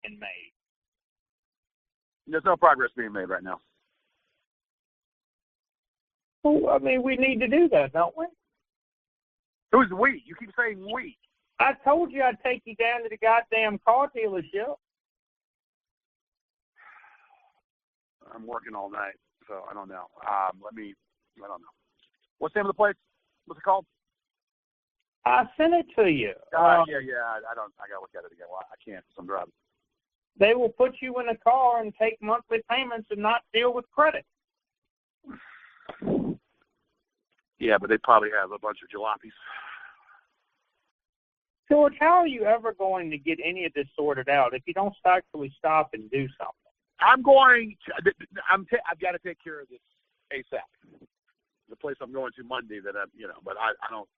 being made. There's no progress being made right now. Well, I mean, we need to do that, don't we? Who's we? You keep saying we. I told you I'd take you down to the goddamn car dealership. I'm working all night, so I don't know. I don't know. What's the name of the place? What's it called? I sent it to you. Yeah. I gotta look at it again. Well, I can't because I'm driving. They will put you in a car and take monthly payments and not deal with credit. Yeah, but they probably have a bunch of jalopies. George, how are you ever going to get any of this sorted out if you don't actually stop and do something? I've got to take care of this ASAP. The place I'm going to Monday but I don't,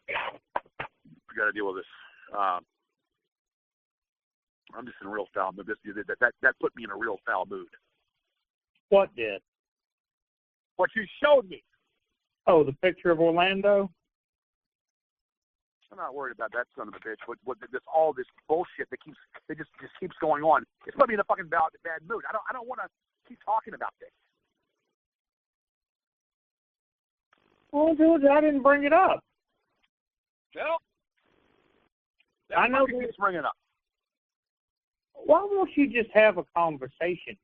I got to deal with this. I'm just in a real foul mood. That put me in a real foul mood. What did? What you showed me. Oh, the picture of Orlando? I'm not worried about that son of a bitch. All this bullshit that just keeps going on. It's put me in a fucking bad mood. I don't want to keep talking about this. Well, George, I didn't bring it up. Well, I know you keep bringing it up. Why won't you just have a conversation?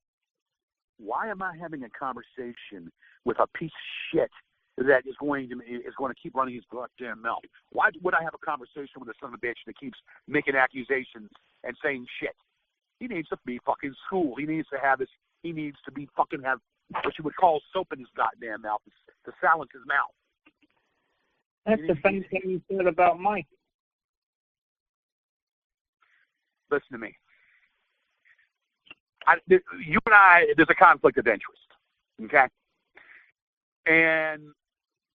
Why am I having a conversation with a piece of shit that is going to keep running his goddamn mouth? Why would I have a conversation with a son of a bitch that keeps making accusations and saying shit? He needs to be fucking schooled. He needs to have fucking have what you would call soap in his goddamn mouth to silence his mouth. That's the same thing you said about Mike. Listen to me. You and I, there's a conflict of interest, okay? And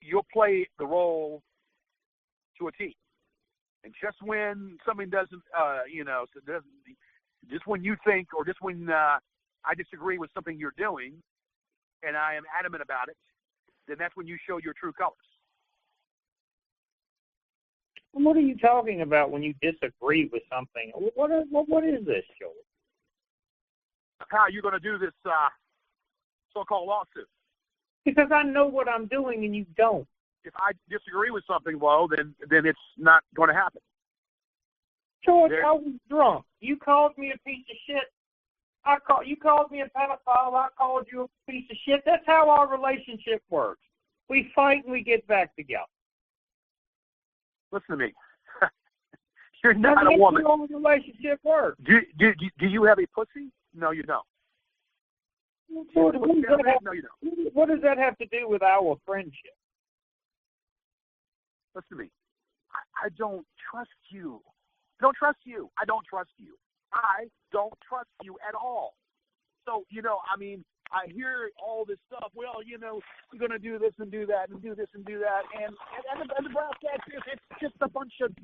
you'll play the role to a T. And just when something doesn't, just when you think, or just when I disagree with something you're doing, and I am adamant about it, then that's when you show your true colors. What are you talking about when you disagree with something? What is this, Joel? How are you going to do this so-called lawsuit? Because I know what I'm doing and you don't. If I disagree with something, well, then it's not going to happen. George, I was drunk. You called me a piece of shit. You called me a pedophile. I called you a piece of shit. That's how our relationship works. We fight and we get back together. Listen to me. You're not a woman. That's how our relationship works. Do you have a pussy? No, you don't. George, what does that have to do with our friendship? Listen to me. I don't trust you. I don't trust you. I don't trust you. I don't trust you at all. So, I hear all this stuff. Well, you're going to do this and do that and do this and do that. And the brass tacks is it's just a bunch of,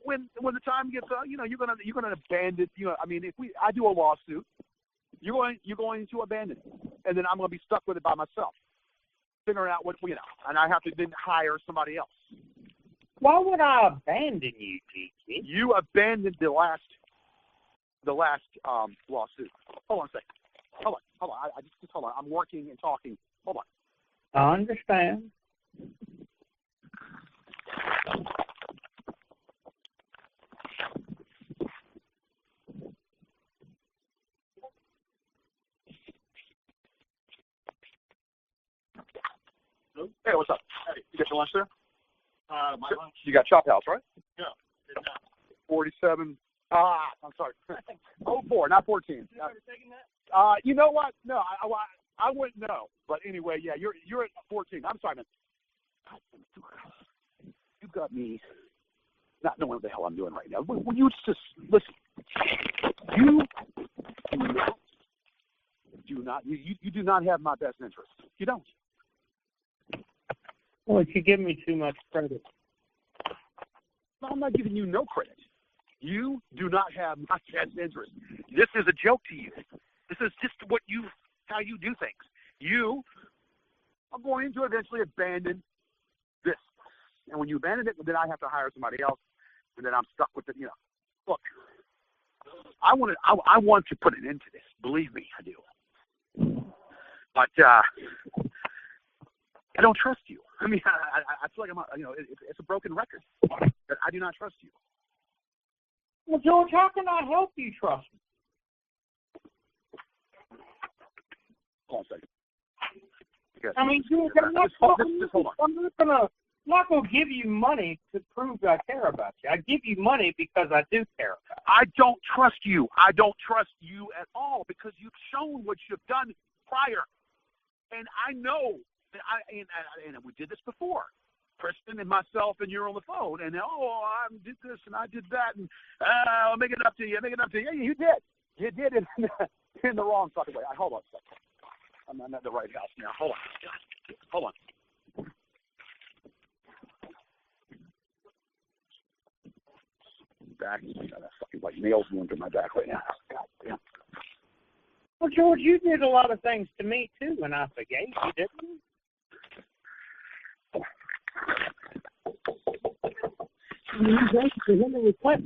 when the time gets, you're going to abandon, if I do a lawsuit, you're going to abandon it. And then I'm going to be stuck with it by myself, figuring out and I have to then hire somebody else. Why would I abandon you, Gigi? You abandoned the last lawsuit. Hold on a second. Hold on. I just hold on. I'm working and talking. Hold on. I understand. Hey, what's up? Hey, you got your lunch there? My lunch. You got Chop House, right? Yeah. 47. I'm sorry. 04, not 14. You ever taken that? You know what? No, I wouldn't know. But anyway, yeah, you're at 14. I'm sorry, man. You got me not knowing what the hell I'm doing right now. Will you just listen? You do not have my best interest. You don't. Well, you give me too much credit. No, I'm not giving you no credit. You do not have my best interest. This is a joke to you. This is just how you do things. You are going to eventually abandon this. And when you abandon it, then I have to hire somebody else, and then I'm stuck with it. Look, I want to put an end to this. Believe me, I do. But I don't trust you. I mean, I feel like it's a broken record. I do not trust you. Well, George, how can I help you trust me? Hold on a second. I mean, George, I'm not going to give you money to prove I care about you. I give you money because I do care about you. I don't trust you. I don't trust you at all because you've shown what you've done prior. And I know that and we did this before. Kristen and myself and you're on the phone. And, I did this and I did that. And I'll make it up to you. Yeah, you did. You did it in the wrong fucking way. Hold on a second. I'm at the right house now. Hold on. Back. I got that fucking like nails going through my back right now. God damn. Well, George, you did a lot of things to me too, and I forgave you, didn't you?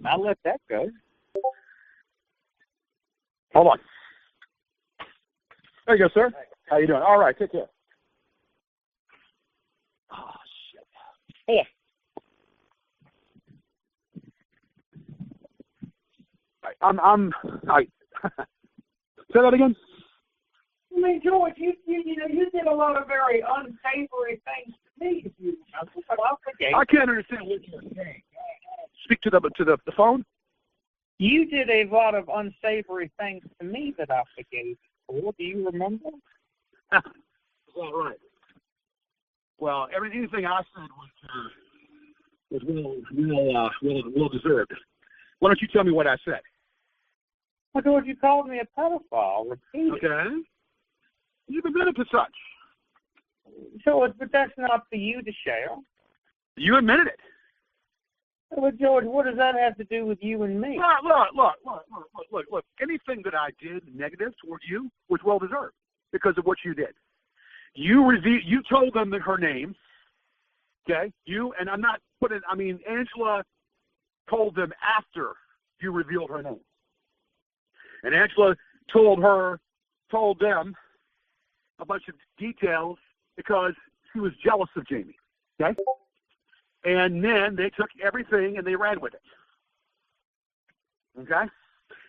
I let that go. Hold on. There you go, sir. How you doing? All right, take care. Oh shit. Hold on. Say that again. I mean, George, you did a lot of very unsavory things to me. I can't understand what you're saying. Speak to the phone. You did a lot of unsavory things to me that I forgave you for. Do you remember? Is that right? Well, anything I said was well deserved. Why don't you tell me what I said? Well, George, you called me a pedophile. Repeat. Okay. You've admitted to such. George, but that's not for you to share. You admitted it. Well, George, what does that have to do with you and me? Look. Anything that I did negative toward you was well deserved because of what you did. You told them her name. Okay. Angela told them after you revealed her name. And Angela told them a bunch of details because she was jealous of Jamie. Okay? And then they took everything and they ran with it. Okay?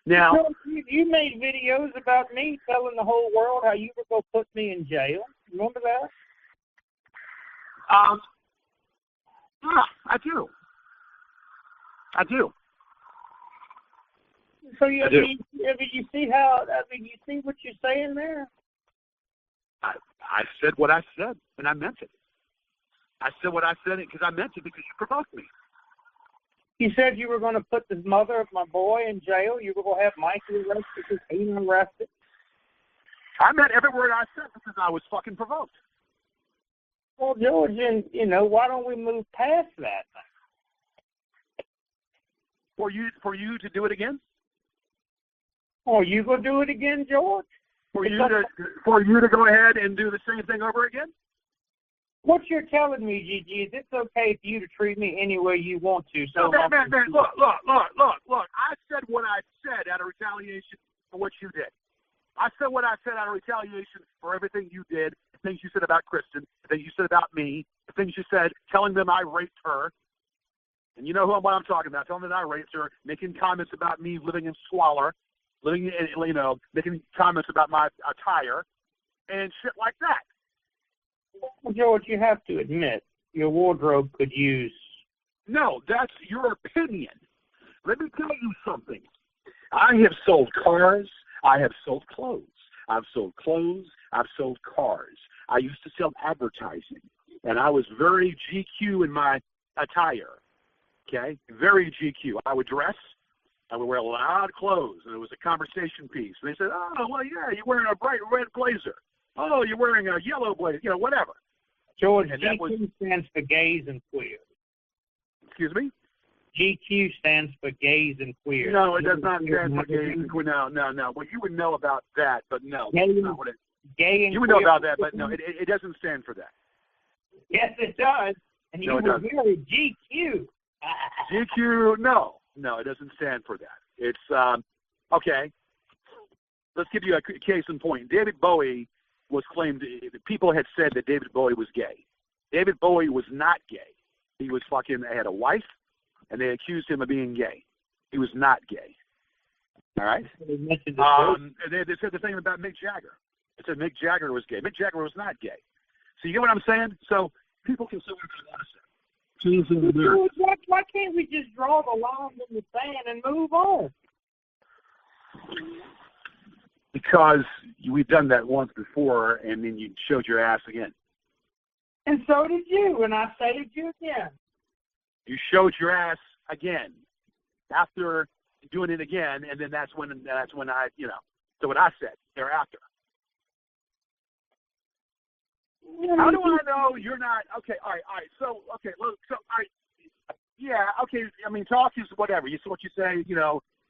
Now, you made videos about me telling the whole world how you were going to put me in jail. Remember that? Yeah, I do. So you see what you're saying there? I said what I said, and I meant it. I said what I said because I meant it because you provoked me. You said you were going to put the mother of my boy in jail. You were going to have Mikey arrested because he was arrested. I meant every word I said because I was fucking provoked. Well, George, why don't we move past that? For you to do it again? Oh, you gonna do it again, George? For you to go ahead and do the same thing over again? What you're telling me, Gigi, is it's okay for you to treat me any way you want to. So man, look. I said what I said out of retaliation for what you did. I said what I said out of retaliation for everything you did, the things you said about Kristen, the things you said about me, the things you said, telling them I raped her. And you know what I'm talking about, telling them that I raped her, making comments about me living in squalor, making comments about my attire, and shit like that. Well, George, you have to admit, your wardrobe could use... No, that's your opinion. Let me tell you something. I have sold cars. I have sold clothes. I've sold clothes. I've sold cars. I used to sell advertising, and I was very GQ in my attire, okay? Very GQ. I would dress. I would wear loud clothes, and it was a conversation piece. And they said, oh, well, yeah, you're wearing a bright red blazer. Oh, you're wearing a yellow blazer, whatever. George, GQ stands for gays and queer. Excuse me? GQ stands for gays and queer. No, it does not stand for gays and queer. No. Well, you would know about that, but no. Gay and you would know about that, but no, it doesn't stand for that. Yes, it does. And you were really GQ. GQ, no, it doesn't stand for that. It's Okay. Let's give you a case in point. David Bowie was claimed, people had said that David Bowie was gay. David Bowie was not gay. He was had a wife, and they accused him of being gay. He was not gay. All right? And they said the thing about Mick Jagger. They said Mick Jagger was gay. Mick Jagger was not gay. So you get what I'm saying? So people can say what they want to say. Why can't we just draw the line in the sand and move on? Because we've done that once before, and then you showed your ass again. And so did you, and I stated you again. You showed your ass again after doing it again, and then that's when I, so what I said thereafter. How do I know you're not, okay, all right, so, okay, look, so, all right, yeah, okay, I mean, talk is whatever, you see what you say,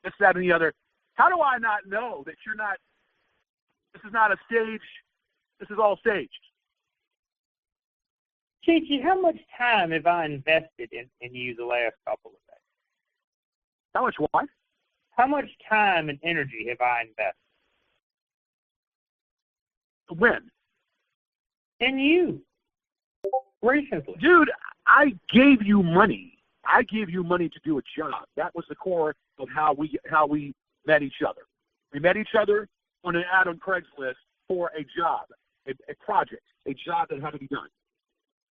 this, that, and the other. How do I not know that you're not, this is not a stage, this is all staged? Chichi, how much time have I invested in you the last couple of days? How much what? How much time and energy have I invested? When? In you. Recently. Dude, I gave you money. I gave you money to do a job. That was the core of how we met each other. We met each other on an ad on Craigslist for a job, a project, a job that had to be done.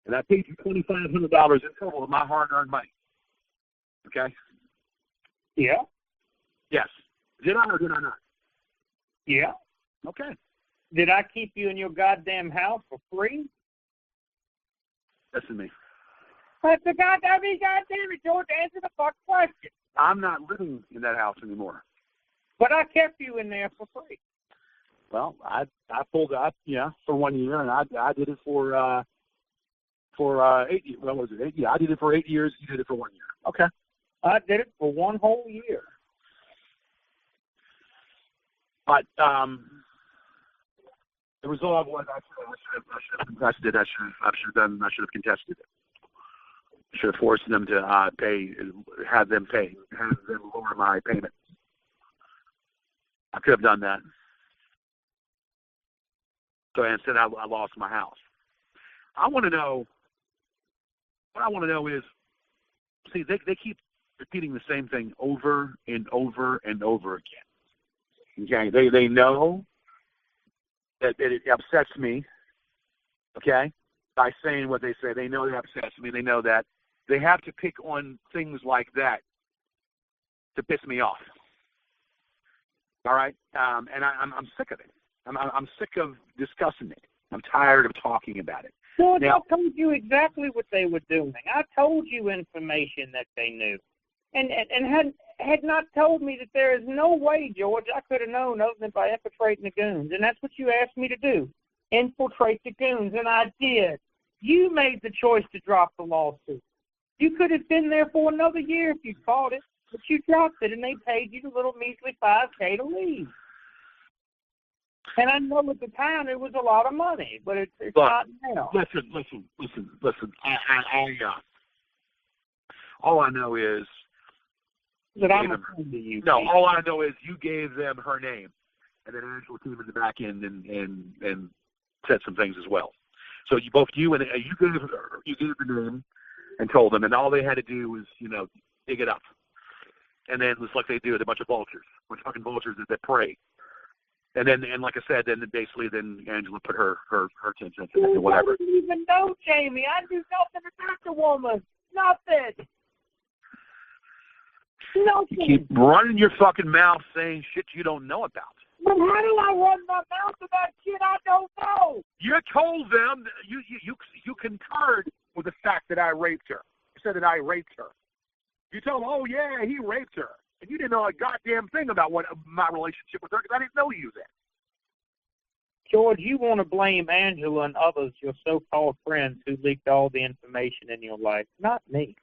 And I paid you $2,500 in total of my hard-earned money. Okay? Yeah. Yes. Did I or did I not? Yeah. Okay. Did I keep you in your goddamn house for free? Listen to me. That's the goddamn it, George. Answer the fuck question. I'm not living in that house anymore. But I kept you in there for free. Well, I pulled up, for 1 year, and I did it for 8 years. What was it? 8? Yeah, I did it for 8 years. You did it for 1 year. Okay. I did it for 1 whole year. But the result was I should have contested it. I should have contested it. I should have forced them to have them lower my payment. I could have done that. So instead, I lost my house. I want to know. What I want to know is, see, they keep repeating the same thing over and over and over again. Okay, they know that it upsets me. Okay, by saying what they say, they know it upsets me. They know that they have to pick on things like that to piss me off. All right, and I'm sick of it. I'm sick of discussing it. I'm tired of talking about it. George, I told you exactly what they were doing. I told you information that they knew. And had not told me that there is no way, George, I could have known other than by infiltrating the goons. And that's what you asked me to do, infiltrate the goons. And I did. You made the choice to drop the lawsuit. You could have been there for another year if you fought it, but you dropped it, and they paid you the little measly $5,000 to leave. And I know at the time it was a lot of money, but it's not now. Listen. All I know is that I'm a friend to you. No, all I know is you gave them her name, and then Angela came in the back end and said some things as well. So you gave the name and told them, and all they had to do was dig it up, and then it's like they do with a bunch of vultures, fucking vultures that prey. And like I said, then Angela put her 10 cents in it or whatever. I didn't even know, Jamie. I knew nothing about the woman. Nothing. You keep running your fucking mouth saying shit you don't know about. But how do I run my mouth about shit I don't know? You told them you concurred with the fact that I raped her. You said that I raped her. You told them, oh yeah, he raped her. And you didn't know a goddamn thing about my relationship with her because I didn't know you then. George, you want to blame Angela and others, your so-called friends who leaked all the information in your life, not me.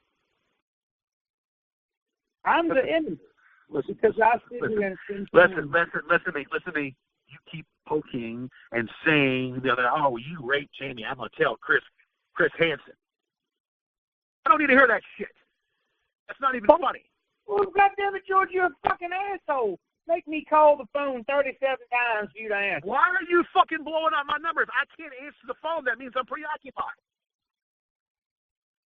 I'm the enemy. Listen to me. You keep poking and saying oh, you raped Jamie. I'm going to tell Chris Hansen. I don't need to hear that shit. That's not even funny. Well, goddammit, George, you're a fucking asshole. make me call the phone 37 times for you to answer. Why are you fucking blowing up my number? If I can't answer the phone, that means I'm preoccupied.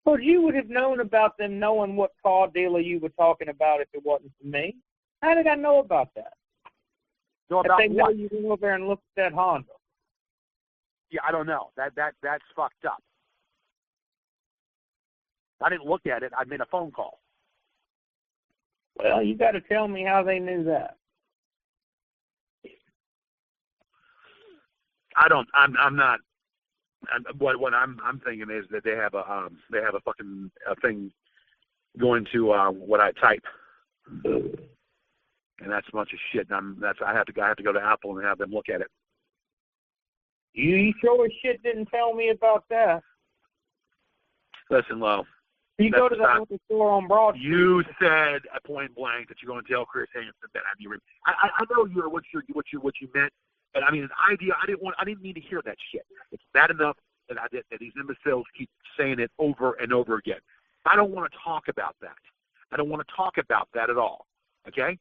Well, you would have known about them knowing what car dealer you were talking about if it wasn't for me. How did I know about that? Know about if they know what? you went over there and looked at that Honda. Yeah, I don't know. That's fucked up. I didn't look at it. I made a phone call. Well, you got to tell me how they knew that. I don't. I'm not. What I'm thinking is that they have a fucking thing going to what I type, and that's a bunch of shit. And I have to go to Apple and have them look at it. You sure as shit didn't tell me about that. Listen, Lo. You go to the liquor store on Broad Street. You said at point blank that you're going to tell Chris Hansen that I know what you meant, but I mean an idea. I didn't need to hear that shit. It's bad enough that these imbeciles keep saying it over and over again. I don't want to talk about that. I don't want to talk about that at all. Okay?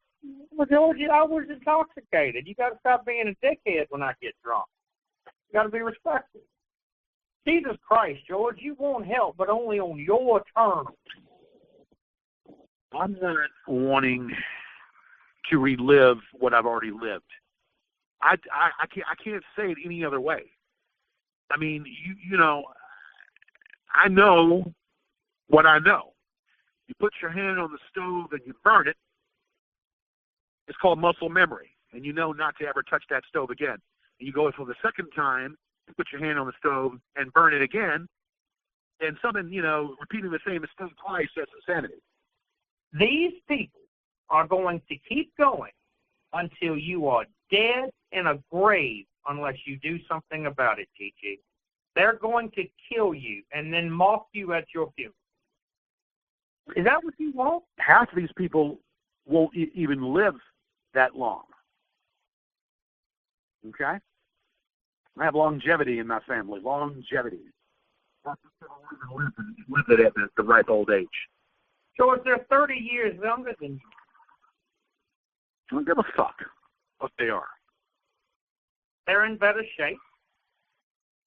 Well, George, I was intoxicated. You got to stop being a dickhead when I get drunk. You got to be respectful. Jesus Christ, George, you want help, but only on your terms. I'm not wanting to relive what I've already lived. I can't say it any other way. I mean, you know, I know what I know. You put your hand on the stove and you burn it. It's called muscle memory, and you know not to ever touch that stove again. And you go for the second time, you put your hand on the stove and burn it again, and something, you know, repeating the same mistake twice, that's insanity. These people are going to keep going until you are dead in a grave unless you do something about it, Gigi. They're going to kill you and then mock you at your funeral. Is that what you want? Half of these people won't even live that long. Okay? I have longevity in my family. Longevity. Live it at the ripe old age. So if they're 30 years younger than you, I don't give a fuck what they are. they're in better shape.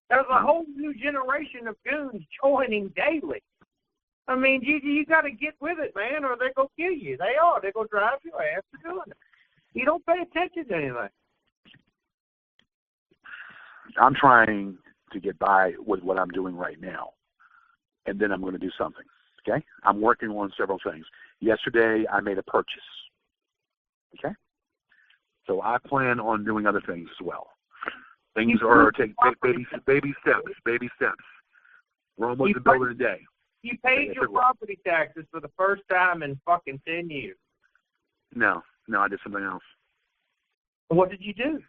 There's a whole new generation of goons joining daily. I mean, you got to get with it, man, or they're going to kill you. They're going to drive your ass to doing it. You don't pay attention to anything. I'm trying to get by with what I'm doing right now, and then I'm going to do something, okay? I'm working on several things. Yesterday, I made a purchase, okay? So I plan on doing other things as well. Things are take baby steps. We're almost a building a day. You paid your property taxes for the first time in fucking 10 years. No, I did something else. What did you do?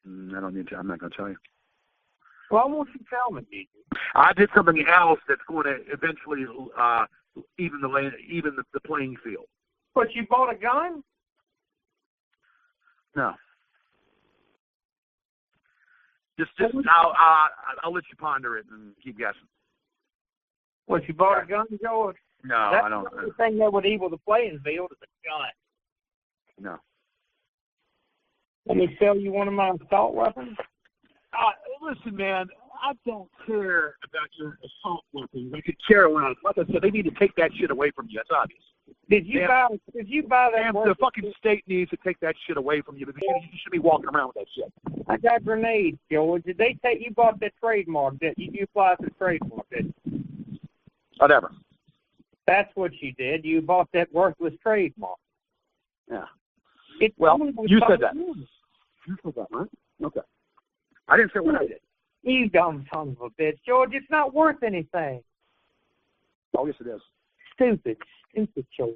I don't need to. I'm not going to tell you. Well, I want you to tell me, Gigi. I did something else that's going to eventually even the playing field. But you bought a gun? No. Just I'll let you ponder it and keep guessing. What, you bought a gun, George? No, I don't. That's the only thing that would equal the playing field is a gun. No. Let me sell you one of my assault weapons. Listen, man, I don't care about your assault weapons. I could care less. Like I said, they need to take that shit away from you. That's obvious. Did you buy that? The fucking state needs to take that shit away from you because you should be walking around with that shit. I got grenades, George. Did they take? You bought that trademark? Did you apply for the trademark? Did you? Whatever. That's what you did. You bought that worthless trademark. Yeah. Well, you said that. You said that, right? Okay. I didn't say what I did. You dumb son of a bitch, George. It's not worth anything. Oh, yes, it is. Stupid, George.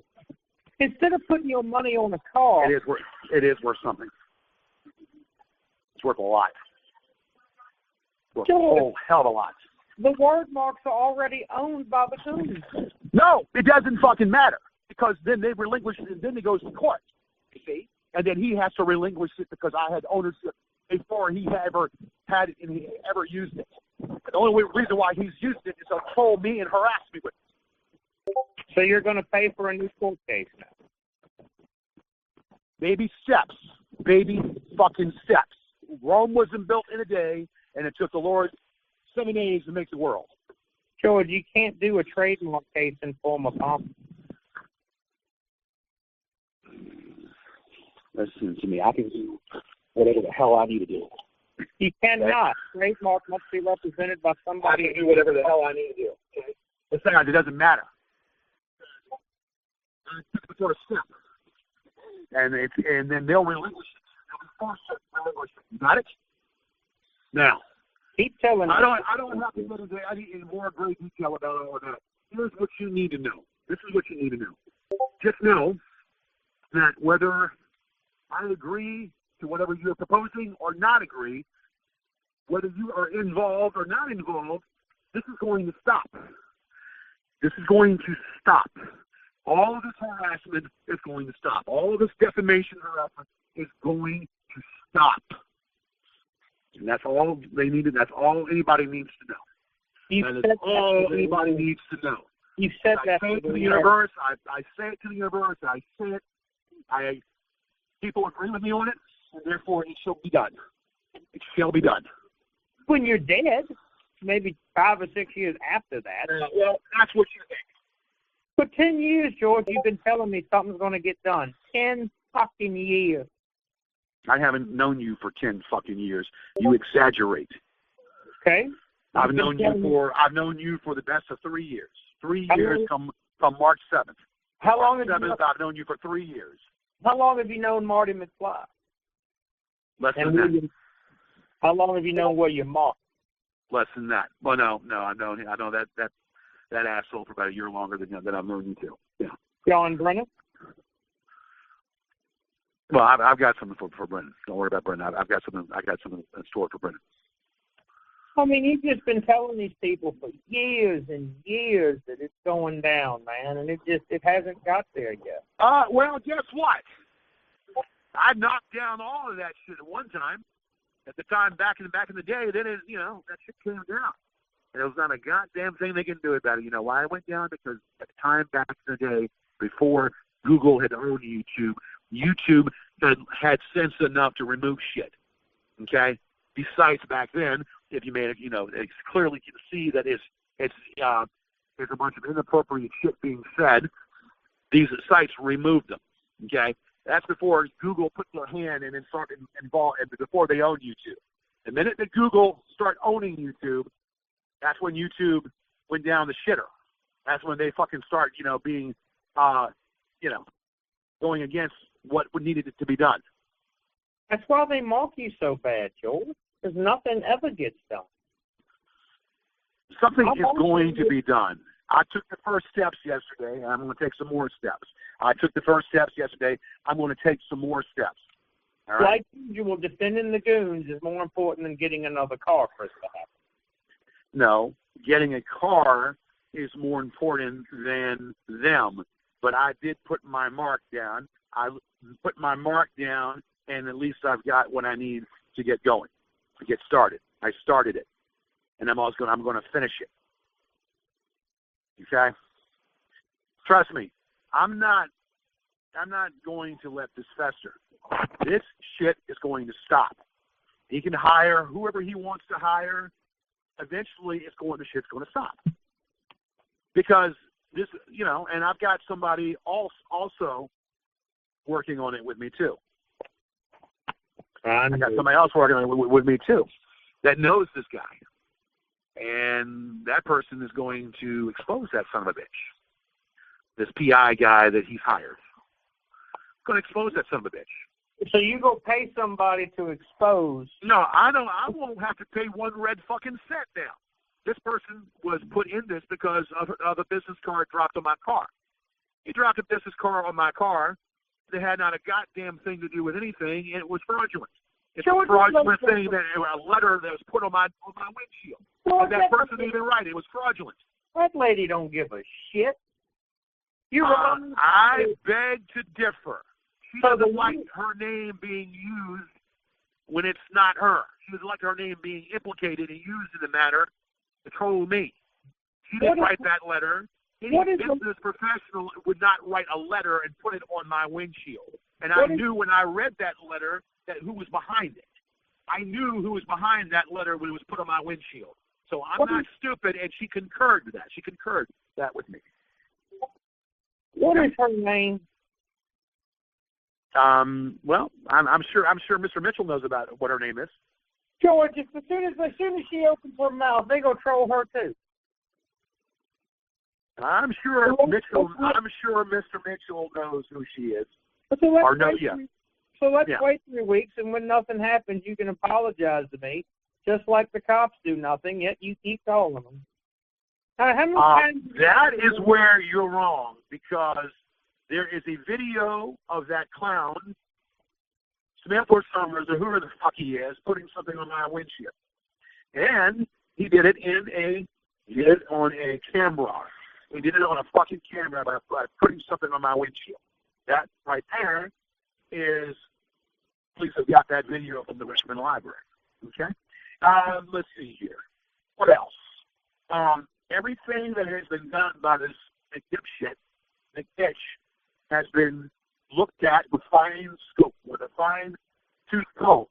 Instead of putting your money on a car, it is worth something. It's worth a lot. Worth George, a whole hell of a lot. The word marks are already owned by the goons. No, it doesn't fucking matter because then they relinquish it and then it goes to court. You see, and then he has to relinquish it because I had ownership before he ever had it and he ever used it. The only reason why he's used it is to troll me and harass me with it. So you're going to pay for a new court case now? Baby steps. baby fucking steps. Rome wasn't built in a day, and it took the Lord 7 days to make the world. George, you can't do a trademark case in form of confidence. Listen to me. I can do whatever the hell I need to do. You cannot. Trademark must be represented by somebody. I can do whatever the hell I need to do. Okay? Besides, it doesn't matter. I took the first step. And then they'll relinquish it. They'll be forced to relinquish it. You got it? Now, keep telling me. I don't have to go into any more great detail about all of that. Here's what you need to know. This is what you need to know. Just know that whether I agree to whatever you're proposing or not agree, whether you are involved or not involved, this is going to stop. This is going to stop. All of this harassment is going to stop. All of this defamation harassment is going to stop. And that's all they needed. That's all anybody needs to know. That is all anybody needs to know. You said that. I say it to the universe. I say it to the universe. I say it. People agree with me on it, and therefore it shall be done. It shall be done. When you're dead, maybe 5 or 6 years after that. Well, that's what you think. For 10 years, George, you've been telling me something's going to get done. 10 fucking years. I haven't known you for 10 fucking years. You exaggerate. Okay. I've known you for the best of 3 years. 3 years come March 7th. How long have I've known you for 3 years. How long have you known Marty McFly? Less than that. How long have you known William Mark? Less than that. Well, no, I know that asshole for about a year longer than I've known you too. Yeah. John Brennan? Well, I've got something for Brennan. Don't worry about Brennan. I've got something in store for Brennan. I mean, you've just been telling these people for years and years that it's going down, man, and it hasn't got there yet. Well, guess what? I knocked down all of that shit at one time. At the time, back in the day, then that shit came down. And there was not a goddamn thing they can do about it. You know why it went down? Because at the time back in the day, before Google had owned YouTube had sense enough to remove shit. Okay? These sites back then, if you made it, it's clearly you can see that there's a bunch of inappropriate shit being said. These sites removed them. Okay? That's before Google put their hand in and started involved, and before they owned YouTube. The minute that Google started owning YouTube, that's when YouTube went down the shitter. That's when they fucking start, being, going against what needed to be done. That's why they mock you so bad, Joel, because nothing ever gets done. Something is going to be done. I took the first steps yesterday, and I'm going to take some more steps. I took the first steps yesterday. I'm going to take some more steps. All right? Like usual, defending the goons is more important than getting another car for us to happen. No, getting a car is more important than them. But I did put my mark down. I put my mark down, and at least I've got what I need to get going, to get started. I started it, and I'm going to finish it. Okay? Trust me, I'm not going to let this fester. This shit is going to stop. He can hire whoever he wants to hire. Eventually, the shit's going to stop. Because this, and I've got somebody also working on it with me too. I got somebody else working on it with me too that knows this guy. And that person is going to expose that son of a bitch. This PI guy that he's hired. Going to expose that son of a bitch. So you go pay somebody to expose? No, I won't have to pay one red fucking cent now. This person was put in this because of a business card dropped on my car. He dropped a business card on my car that had not a goddamn thing to do with anything, and it was fraudulent. It's a fraudulent thing, a letter that was put on my windshield. But that person didn't even write it. It was fraudulent. That lady don't give a shit. I beg to differ. She doesn't like her name being used when it's not her. She doesn't like her name being implicated and used in the matter to troll me. She didn't write that letter. Any business professional would not write a letter and put it on my windshield. And I knew when I read that letter that who was behind it. I knew who was behind that letter when it was put on my windshield. So I'm not stupid, and she concurred with that. She concurred that with me. What is her name? Well, I'm sure Mr. Mitchell knows about what her name is. George, as soon as she opens her mouth, they gonna troll her too. I'm sure Mr. Mitchell knows who she is. So let's wait 3 weeks, and when nothing happens, you can apologize to me, just like the cops do nothing, yet you keep calling them. That is where you're wrong, because there is a video of that clown, Smith or Summers, or whoever the fuck he is, putting something on my windshield. And he did it on a camera. He did it on a fucking camera by putting something on my windshield. That right there is, police have got that video from the Richmond Library. Okay? Let's see here. What else? Everything that has been done by this dipshit, McDitch, has been looked at with a fine-tooth comb.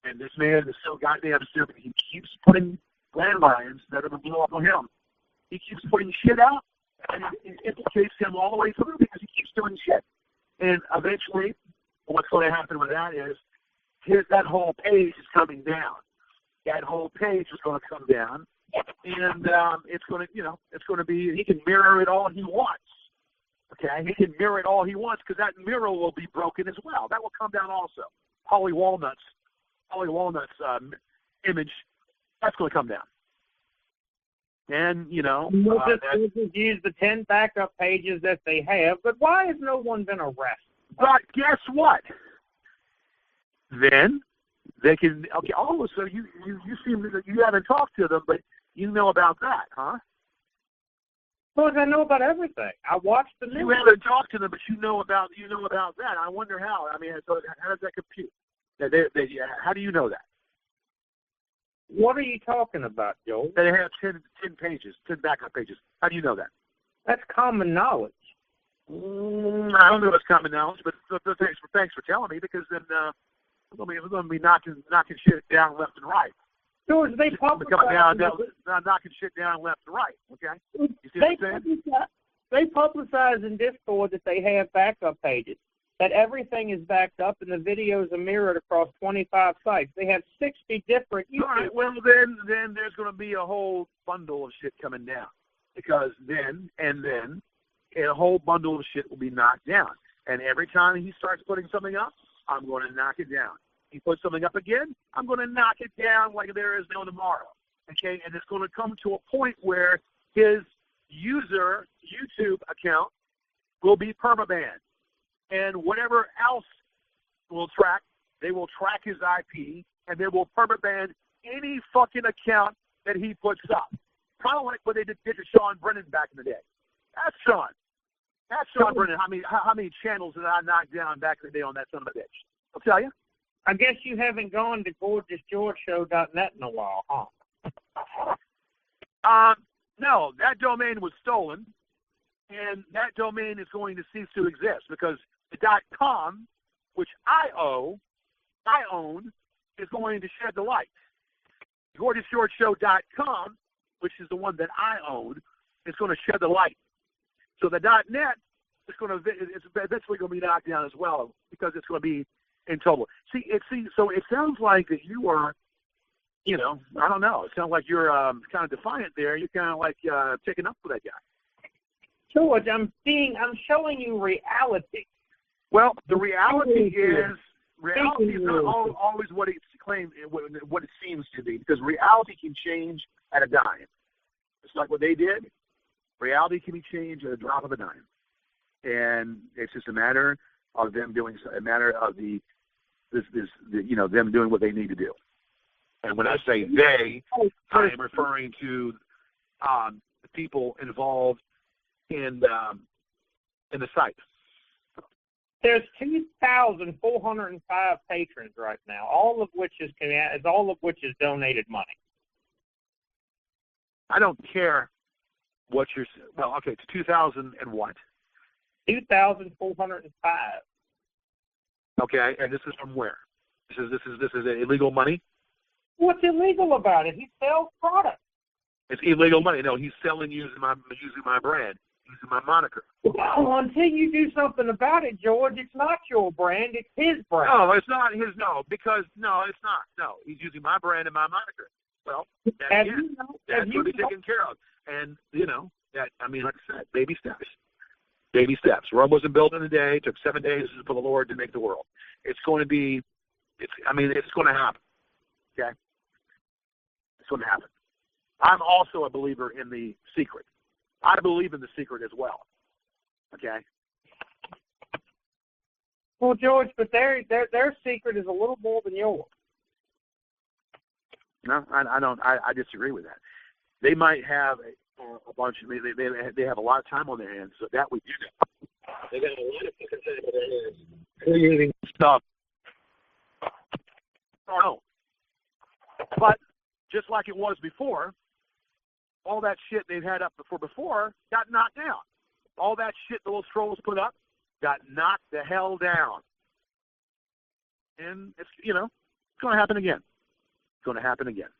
And this man is so goddamn stupid. He keeps putting landmines that are going to blow up on him. He keeps putting shit out, and it implicates him all the way through because he keeps doing shit. And eventually, what's going to happen with that is that whole page is coming down. That whole page is going to come down, and it's going to be. He can mirror it all he wants. Okay, he can mirror it all he wants because that mirror will be broken as well. That will come down also. Holly Walnut's image, that's going to come down. And, we'll just use the 10 backup pages that they have, but why has no one been arrested? But guess what? Then they can, okay, so you seem that you haven't talked to them, but you know about that, huh? Well, I know about everything. I watched the news. You haven't talked to them, but you know about that. I wonder how. I mean, so how does that compute? How do you know that? What are you talking about, Joel? They have 10 pages, 10 backup pages. How do you know that? That's common knowledge. I don't know if it's common knowledge, but thanks for telling me, because then we're going to be knocking shit down left and right. George, they knocking shit down left and right. Okay, you see what I'm saying? They publicize in Discord that they have backup pages, that everything is backed up and the videos are mirrored across 25 sites. They have 60 different. All right. Well, then there's going to be a whole bundle of shit coming down, because then a whole bundle of shit will be knocked down. And every time he starts putting something up, I'm going to knock it down. He puts something up again, I'm going to knock it down like there is no tomorrow. Okay? And it's going to come to a point where his YouTube account will be permabanned. And whatever else they will track his IP, and they will permaban any fucking account that he puts up. Kind of like what they did to Sean Brennan back in the day. That's Sean Brennan. How many channels did I knock down back in the day on that son of a bitch? I'll tell you. I guess you haven't gone to GorgeousGeorgeShow.net in a while, huh? No, that domain was stolen, and that domain is going to cease to exist because the .com, which I own, is going to shed the light. GorgeousGeorgeShow.com, which is the one that I own, is going to shed the light. So the .net is it's eventually going to be knocked down as well because it's going to be in total. So it sounds like that you are, I don't know. It sounds like you're kind of defiant there. You're kind of like taking up for that guy. George, I'm showing you reality. Well, the reality is not always what it's claimed, what it seems to be, because reality can change at a dime. It's like what they did. Reality can be changed at a drop of a dime, and it's just a matter of them doing them doing what they need to do. And when I say they, I am referring to the people involved in the site. There's 2,405 patrons right now, all of which is donated money. I don't care what you're. Well, okay, it's 2,000 and what? 2,405. Okay, and this is from where? This is illegal money? What's illegal about it? He sells products. It's illegal money. No, he's selling using my brand, using my moniker. Well, until you do something about it, George, it's not your brand, it's his brand. No, it's not his. No, because no, it's not. No, he's using my brand and my moniker. Well, that's going to be taken care of. And that, I mean, like I said, baby steps. Baby steps. Rome wasn't built in a day. It took 7 days for the Lord to make the world. It's going to be. It's going to happen. Okay, it's going to happen. I'm also a believer in the secret. I believe in the secret as well. Okay. Well, George, but their secret is a little more than yours. No, I don't. I disagree with that. They might have a bunch of. They have a lot of time on their hands, so that we do know. They got a lot of fucking time on their hands creating stuff. No. But just like it was before, all that shit they've had up before got knocked down. All that shit the little trolls put up got knocked the hell down. And it's going to happen again. It's going to happen again.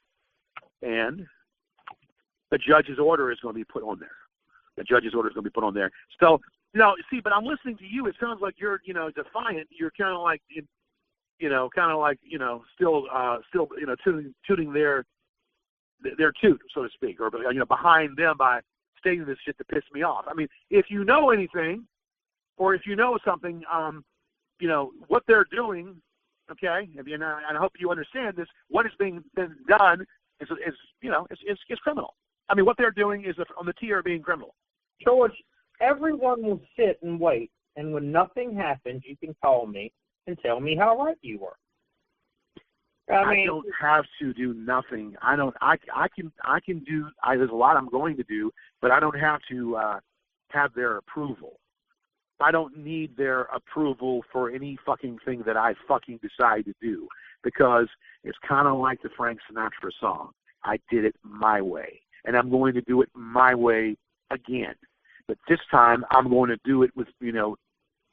And the judge's order is going to be put on there. The judge's order is going to be put on there. So, see, but I'm listening to you. It sounds like you're, defiant. You're kind of like, still, tooting their toot, so to speak, or behind them by stating this shit to piss me off. I mean, if you know anything, or if you know something, what they're doing, okay, and I hope you understand this. What is being done is criminal. I mean, what they're doing is on the tier of being criminal. George, everyone will sit and wait, and when nothing happens, you can call me and tell me how right you were. I don't have to do nothing. I can do. There's a lot I'm going to do, but I don't have to have their approval. I don't need their approval for any fucking thing that I fucking decide to do, because it's kind of like the Frank Sinatra song. I did it my way, and I'm going to do it my way again. But this time, I'm going to do it with,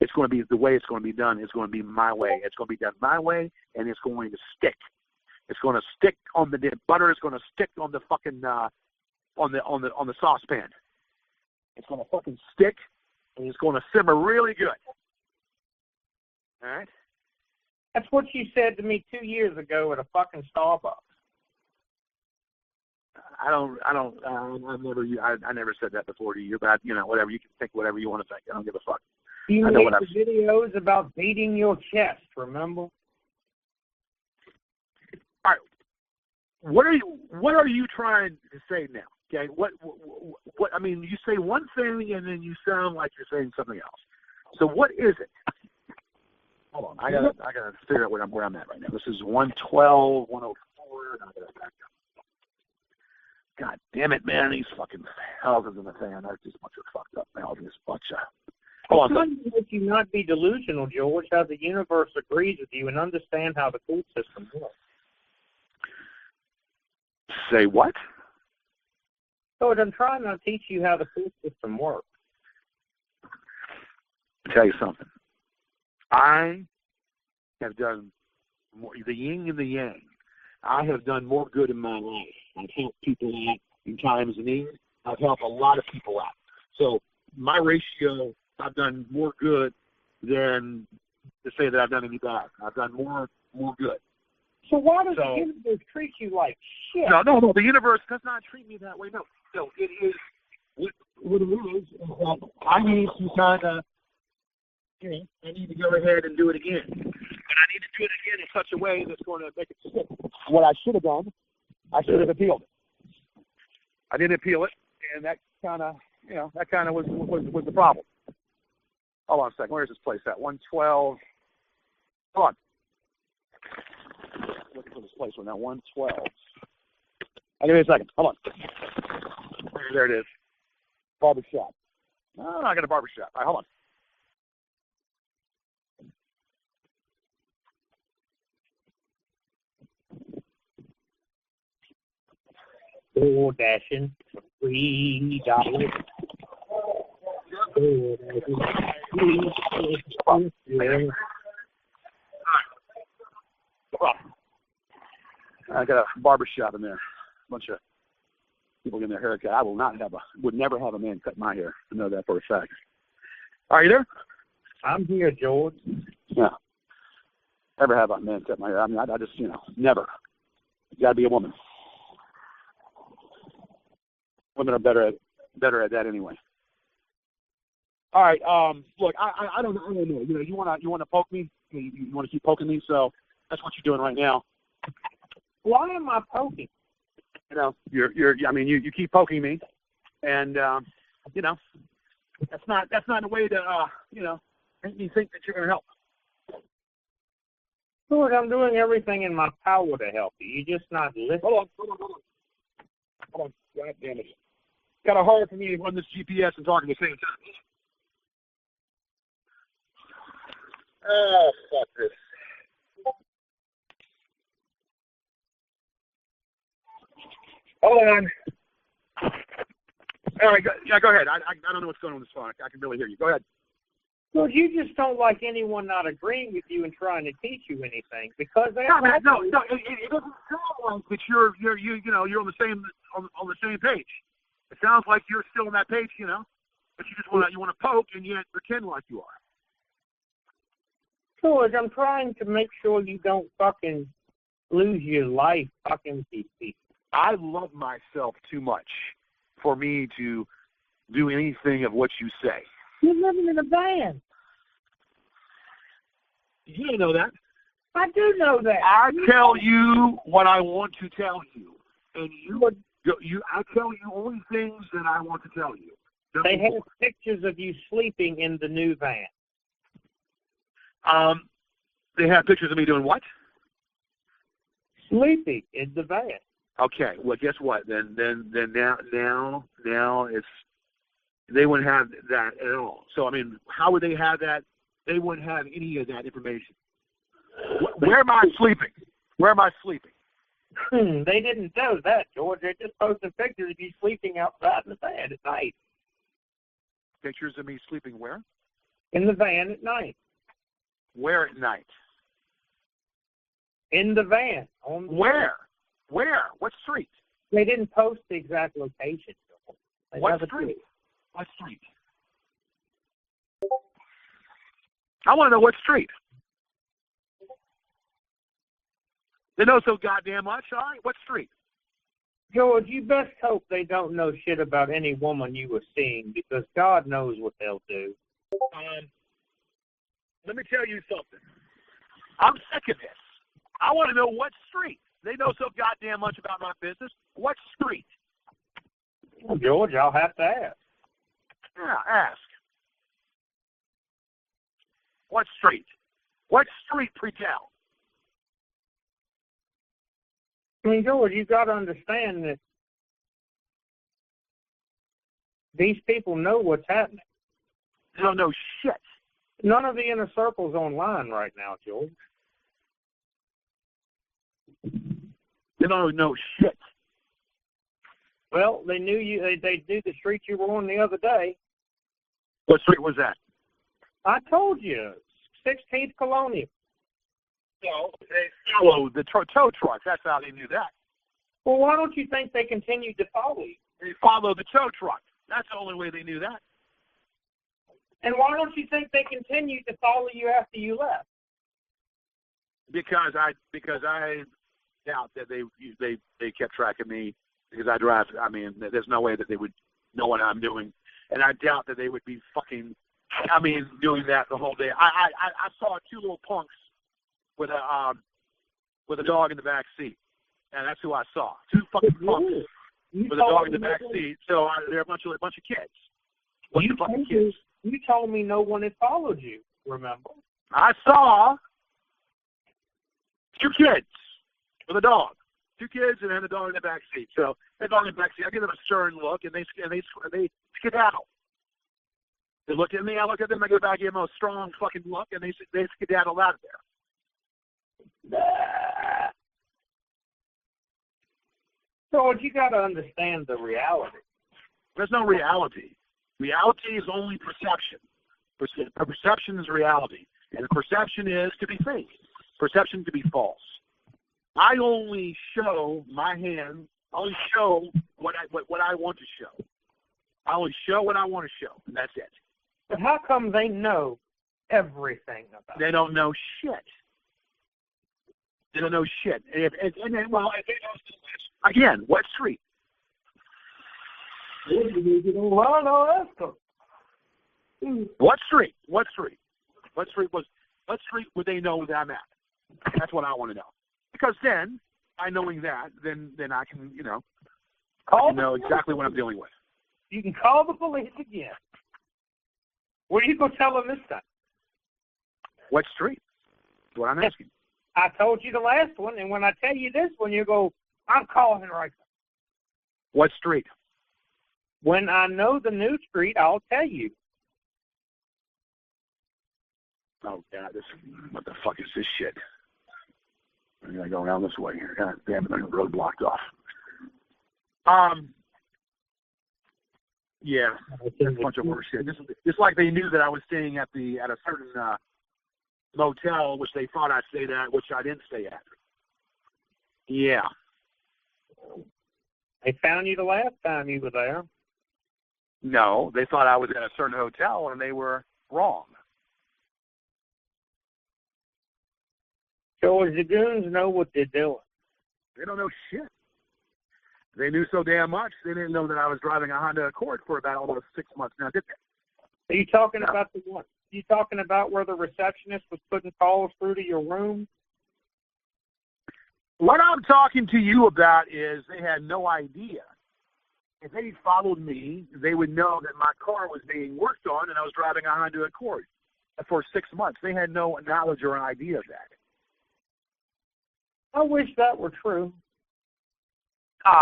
it's going to be the way it's going to be done. It's going to be my way. It's going to be done my way, and it's going to stick. It's going to stick on the butter. Is going to stick on the fucking on the saucepan. It's going to fucking stick, and it's going to simmer really good. All right. That's what you said to me 2 years ago at a fucking Starbucks. I never said that before to you, but whatever, you can think whatever you want to think. I don't give a fuck. You made the videos about beating your chest, remember? All right. What are you trying to say now? Okay. What I mean, you say one thing and then you sound like you're saying something else. So what is it? Hold on. I gotta figure out where I'm at right now. This is 112, 104, and I gotta back up. God damn it, man! These fucking houses in the fan are just a bunch of fucked up houses. Hold on. I'm trying to make you not be delusional, George. How the universe agrees with you and understand how the court system works. Say what? George, I'm trying to teach you how the court system works. I'll tell you something. I have done more, the yin and the yang. I have done more good in my life. I've helped people out in times of need. I've helped a lot of people out. So my ratio, I've done more good than to say that I've done any bad. I've done more good. So why does the universe treat you like shit? No. The universe does not treat me that way. No, it is what it is. I need to kind of, I need to go ahead and do it again. But I need to do it again in such a way that's going to make it stick. What I should have done, I should have appealed it. I didn't appeal it, and that kind of, was the problem. Hold on a second. Where's this place at? 112. Hold on. Looking for this place right now. 112. I'll give me a second. Hold on. There it is. Barbershop. No, I got a barbershop. All right, hold on. DoorDashing for $3. I got a barber shop in there. A bunch of people getting their hair cut. I would never have a man cut my hair. I know that for a fact. Are you there? I'm here, George. Yeah. Never have a man cut my hair. I mean, I just, never. You got to be a woman. Women are better at that anyway. All right. Look, I don't know. You want to poke me? You want to keep poking me? So that's what you're doing right now. Why am I poking? You keep poking me, and that's not a way to make me think that you're going to help. George, I'm doing everything in my power to help you. You're just not listening. Hold on. God damn it. It's kind of hard for me to run this GPS and talk at the same time. Oh, fuck this. Hold on. All right, go ahead. I don't know what's going on with this phone. I can barely hear you. Go ahead. Well, you just don't like anyone not agreeing with you and trying to teach you anything because they no. It doesn't sound like that you're on the same page. It sounds like you're still on that page, but you just want to poke and yet pretend like you are. George, I'm trying to make sure you don't fucking lose your life fucking with these people. I love myself too much for me to do anything of what you say. You're living in a van. You didn't know that. I do know that. I tell you what I want to tell you, and I tell you only things that I want to tell you. They have pictures of you sleeping in the new van. They have pictures of me doing what? Sleeping in the van. Okay. Well, guess what? Then now it's they wouldn't have that at all. So I mean, how would they have that? They wouldn't have any of that information. Where am I sleeping? They didn't know that, George. They just posted pictures of you sleeping outside in the van at night. Pictures of me sleeping where? In the van at night. Where at night? In the van. Where? What street? They didn't post the exact location. What street? What street? I want to know what street. They know so goddamn much. All right, what street? George, you best hope they don't know shit about any woman you were seeing because God knows what they'll do. Let me tell you something. I'm sick of this. I want to know what street. They know so goddamn much about my business. What street? Well, George, I'll have to ask. Yeah, ask. What street? What street, pretell? I mean, George, you've got to understand that these people know what's happening. They don't know shit. None of the inner circle's online right now, George. They don't know shit. Well, they knew you. They knew the street you were on the other day. What street was that? I told you, 16th Colonial. No, they followed the tow truck. That's how they knew that. Well, why don't you think they continued to follow you? They followed the tow truck. That's the only way they knew that. And why don't you think they continued to follow you after you left? Because I doubt that they kept track of me because I drive. I mean, there's no way that they would know what I'm doing, and I doubt that they would be doing that the whole day. I saw two little punks with a dog in the back seat, and that's who I saw. Two fucking punks with a dog in the back seat. So they're a bunch of kids. You told me no one had followed you. Remember? I saw two kids with a dog. Two kids and then the dog in the back seat. So the dog in the back seat, I give them a stern look, and they skedaddle. They look at me, I look at them, I go back, give them a strong fucking look, and they skedaddle out of there. So you got to understand the reality. There's no reality. Reality is only perception. Perception is reality, and perception is to be fake. Perception to be false. I only show my hand. I only show what I want to show. I only show what I want to show, and that's it. But how come they know everything about They don't know shit. They don't know shit. If they know again, what street? Well, no, that's good. What street? What street would they know that I'm at? That's what I want to know. Because then, by knowing that, then I can, know exactly what I'm dealing with. You can call the police again. What are you going to tell them this time? What street? That's what I'm asking. I told you the last one, and when I tell you this one, you go, I'm calling right now. What street? When I know the new street, I'll tell you. Oh, God, what the fuck is this shit? I'm going to go around this way here. God damn it, the road blocked off. Yeah, a bunch of worse shit. Just like they knew that I was staying at a certain motel, which they thought I stayed at, which I didn't stay at. Yeah. They found you the last time you were there. No, they thought I was at a certain hotel, and they were wrong. So the goons know what they're doing. They don't know shit. They knew so damn much, they didn't know that I was driving a Honda Accord for about almost 6 months now, did they? Are you talking about the one? Are you talking about where the receptionist was putting calls through to your room? What I'm talking to you about is they had no idea. If they followed me, they would know that my car was being worked on and I was driving a Honda Accord for 6 months. They had no knowledge or idea of that. I wish that were true.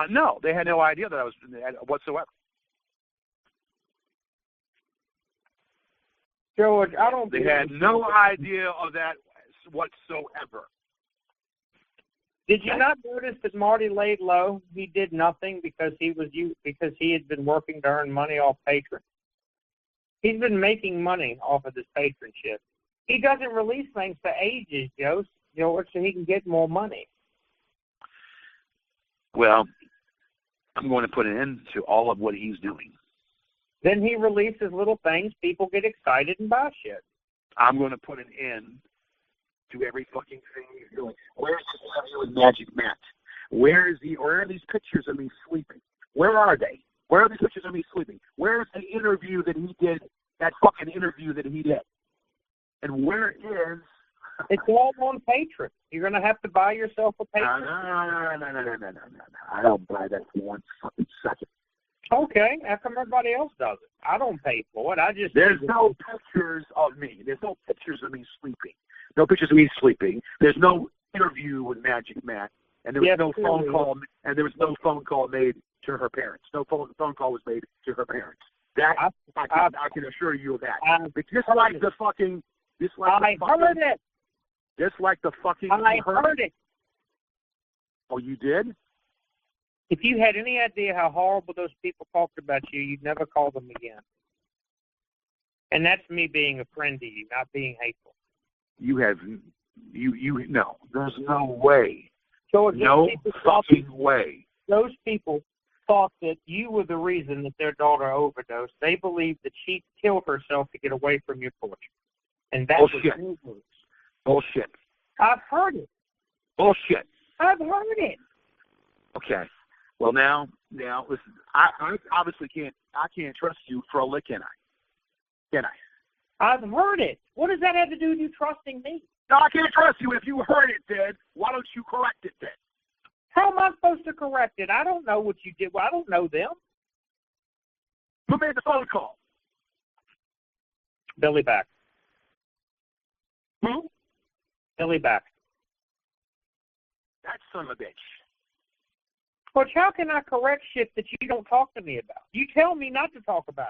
No, they had no idea that I was whatsoever. George, I don't. They had no idea of that whatsoever. Did you not notice that Marty laid low? He did nothing because he had been working to earn money off patrons. He's been making money off of this patronship. He doesn't release things for ages, George, so he can get more money. Well, I'm going to put an end to all of what he's doing. Then he releases little things. People get excited and buy shit. I'm going to put an end to every fucking thing he's doing. Where's this interview with Magic Matt? Where are these pictures of me sleeping? Where are they? Where are these pictures of me sleeping? Where's the interview that he did, that fucking interview that he did? And where is... It's all on Patreon. You're going to have to buy yourself a Patreon. No. I don't buy that for 1 fucking second. Okay. How come everybody else does it? I don't pay for it. There's no pictures of me. There's no pictures of me sleeping. No pictures of me sleeping. There's no interview with Magic Matt. And there was no phone call. And there was no phone call made to her parents. No phone call was made to her parents. That I can assure you of that. Just like the fucking. I heard it. Just like the fucking... I heard it. Oh, you did? If you had any idea how horrible those people talked about you, you'd never call them again. And that's me being a friend to you, not being hateful. No. There's no way. So no fucking way. Those people thought that you were the reason that their daughter overdosed. They believed that she killed herself to get away from your torture. And that was your words. Bullshit. I've heard it. Bullshit. I've heard it. Okay. Well, now, listen. I obviously can't trust you for a lick, can I? Can I? I've heard it. What does that have to do with you trusting me? No, I can't trust you. If you heard it, then why don't you correct it then? How am I supposed to correct it? I don't know what you did. Well, I don't know them. Who made the phone call? Billy Baxter. Who? Billy Baxter. That son of a bitch. Coach, how can I correct shit that you don't talk to me about? You tell me not to talk about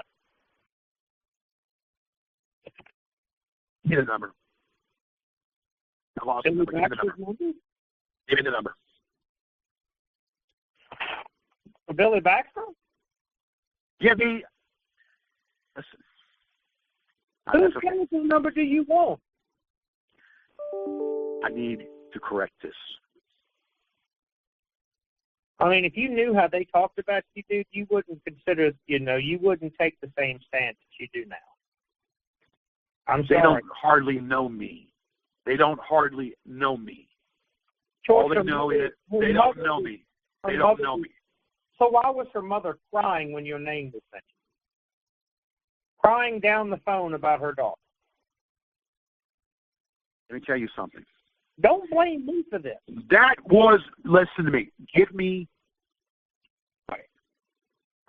it. Give me the number. I lost the number. Give me the number. Give me the number. For Billy Baxter? Give me... Listen. Whose telephone number do you want? I need to correct this. I mean, if you knew how they talked about you, dude, you wouldn't consider, you wouldn't take the same stance that you do now. I'm sorry. They don't hardly know me. They don't hardly know me. George, all they know is they don't know me. They don't know me. So why was her mother crying when your name was mentioned? Crying down the phone about her daughter. Let me tell you something. Don't blame me for this. That was, listen to me. Give me,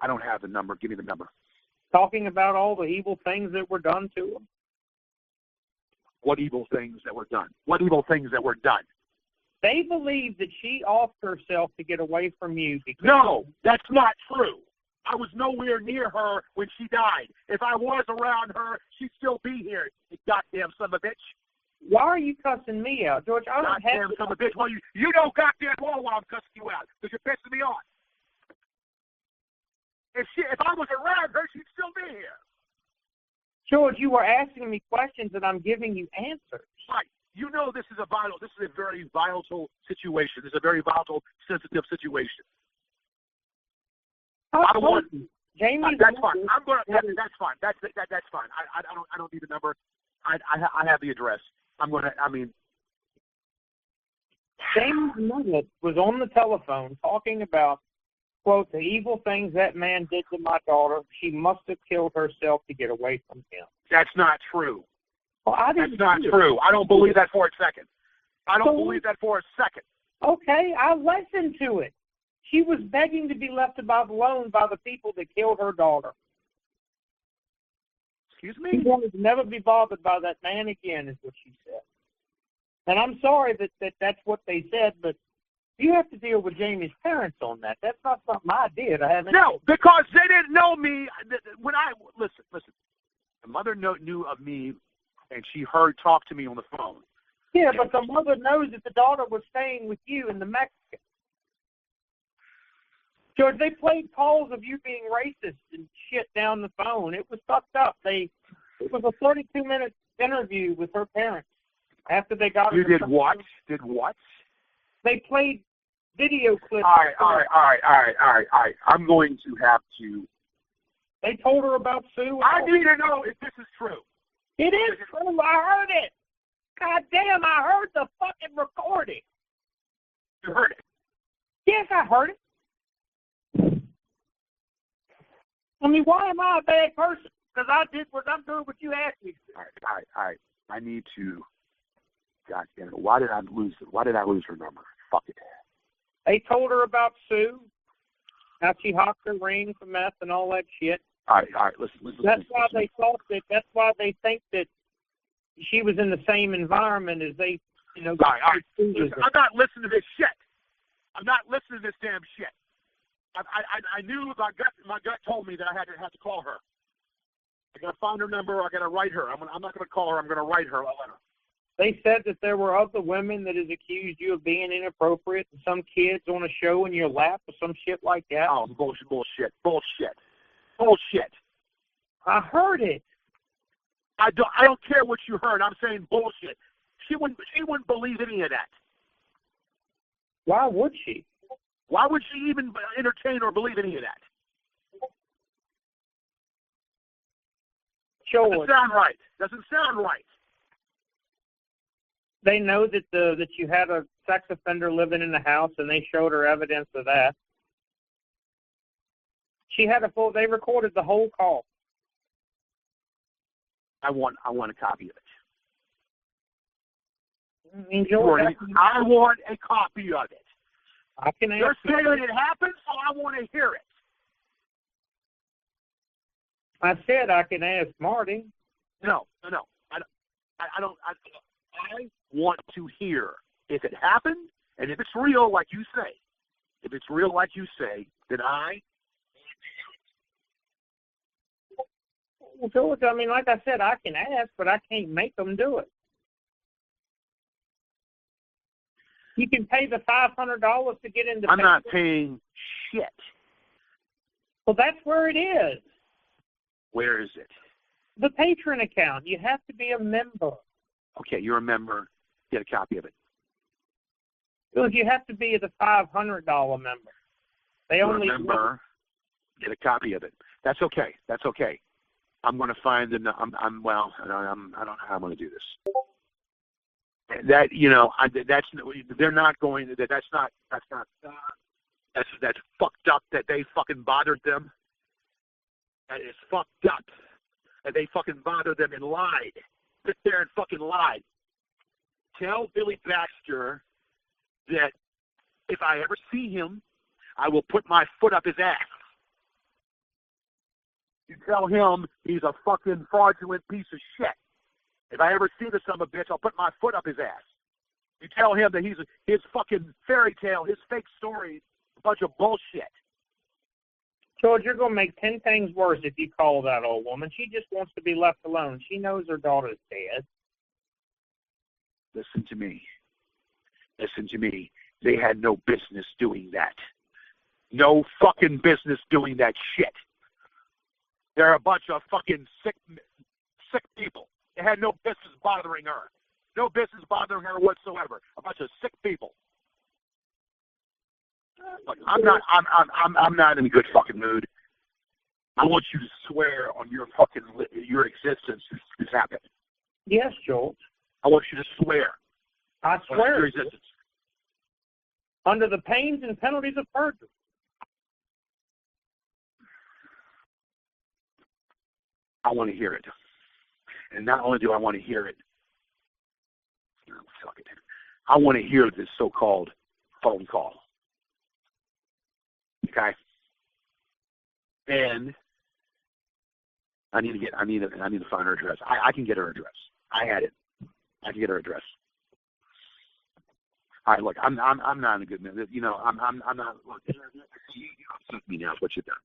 I don't have the number. Give me the number. Talking about all the evil things that were done to them. What evil things that were done? What evil things that were done? They believe that she offed herself to get away from you. No, that's not true. I was nowhere near her when she died. If I was around her, she'd still be here. You goddamn son of a bitch. Why are you cussing me out, George? I don't goddamn son of a bitch. Well, you don't goddamn know why I'm cussing you out because you're pissing me off. If I was around her, she'd still be here. George, you were asking me questions and I'm giving you answers. Right. You know this is a very volatile situation. This is a very volatile, sensitive situation. Jamie, that's fine. That's fine. That's fine. I don't need the number. I have the address. Jamie's mother was on the telephone talking about, quote, the evil things that man did to my daughter. She must have killed herself to get away from him. That's not true. Well, that's not true. I don't believe that for a second. I don't believe that for a second. Okay, I listened to it. She was begging to be left alone by the people that killed her daughter. Excuse me? She wanted to never be bothered by that man again, is what she said. And I'm sorry that's what they said, but you have to deal with Jamie's parents on that. That's not something I did. No, because they didn't know me. Listen. The mother knew of me, and she talk to me on the phone. Yeah, but the mother knows that the daughter was staying with you in the Mexican. George, they played calls of you being racist and shit down the phone. It was fucked up. It was a 32-minute interview with her parents after they got her. You did what? Did what? They played video clips. All right. I'm going to have to. They told her about Sue. I need to know if this is true. It is true. I heard it. God damn, I heard the fucking recording. You heard it? Yes, I heard it. I mean, why am I a bad person? Because I'm doing what you asked me to. All right. I need to. God damn it! Why did I lose her number? Fuck it. They told her about Sue. How she hocked her ring for meth and all that shit. All right. Listen. That's why they thought that. That's why they think that she was in the same environment as they, All right. Listen, I'm not listening to this shit. I'm not listening to this damn shit. I knew my gut told me that I had to call her. I got to find her number. I got to write her. I'm not going to call her. I'm going to write her a letter. They said that there were other women that has accused you of being inappropriate and some kids on a show in your lap or some shit like that. Oh, bullshit. I heard it. I don't care what you heard. I'm saying bullshit. She wouldn't believe any of that. Why would she? Why would she even entertain or believe any of that? Sure. Doesn't sound right. They know that you had a sex offender living in the house, and they showed her evidence of that. They recorded the whole call. I want a copy of it. I want a copy of it. I can ask. You're saying it happened, so I want to hear it. I said I can ask Marty. No. I don't. I want to hear if it happened and if it's real, like you say. If it's real, like you say, then I. Well, George, I mean, like I said, I can ask, but I can't make them do it. You can pay the $500 to get into. I'm not paying shit. Well, that's where it is. Where is it? The patron account. You have to be a member. Okay, you're a member. Get a copy of it. Because you have to be the $500 member. They only remember. Get a copy of it. That's okay. That's okay. I'm going to find the. I don't know how I'm going to do this. That that's they're not going. That's fucked up that they fucking bothered them. That is fucked up that they fucking bothered them and lied. Sit there and fucking lied. Tell Billy Baxter that if I ever see him, I will put my foot up his ass. You tell him he's a fucking fraudulent piece of shit. If I ever see the son of a bitch, I'll put my foot up his ass. You tell him that his fucking fairy tale, his fake story, a bunch of bullshit. George, you're going to make 10 things worse if you call that old woman. She just wants to be left alone. She knows her daughter's dead. Listen to me. Listen to me. They had no business doing that. No fucking business doing that shit. They're a bunch of fucking sick people. They had no business bothering her. No business bothering her whatsoever. A bunch of sick people. Look, I'm not in a good fucking mood. I want you to swear on your existence this happened. Yes, George. I want you to swear. I swear. Your existence. Under the pains and penalties of perjury. I want to hear it. And not only do I want to hear it, fuck it. I want to hear this so-called phone call. Okay? And I need to find her address. I can get her address. I had it. I can get her address. All right, look, I'm not in a good mood. You know, I'm not. Look, you upset me now. Is what you've done.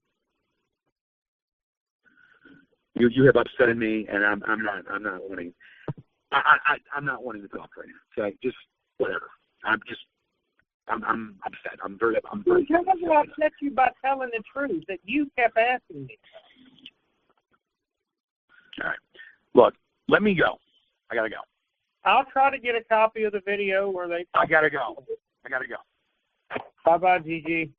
You have upset me, and I'm not wanting. I'm not wanting to talk right now. Okay, just whatever. I'm upset. I'm very How does it upset you by telling the truth that you kept asking me? All right. Look, let me go. I gotta go. I'll try to get a copy of the video where they. I gotta go. Bye-bye, Gigi.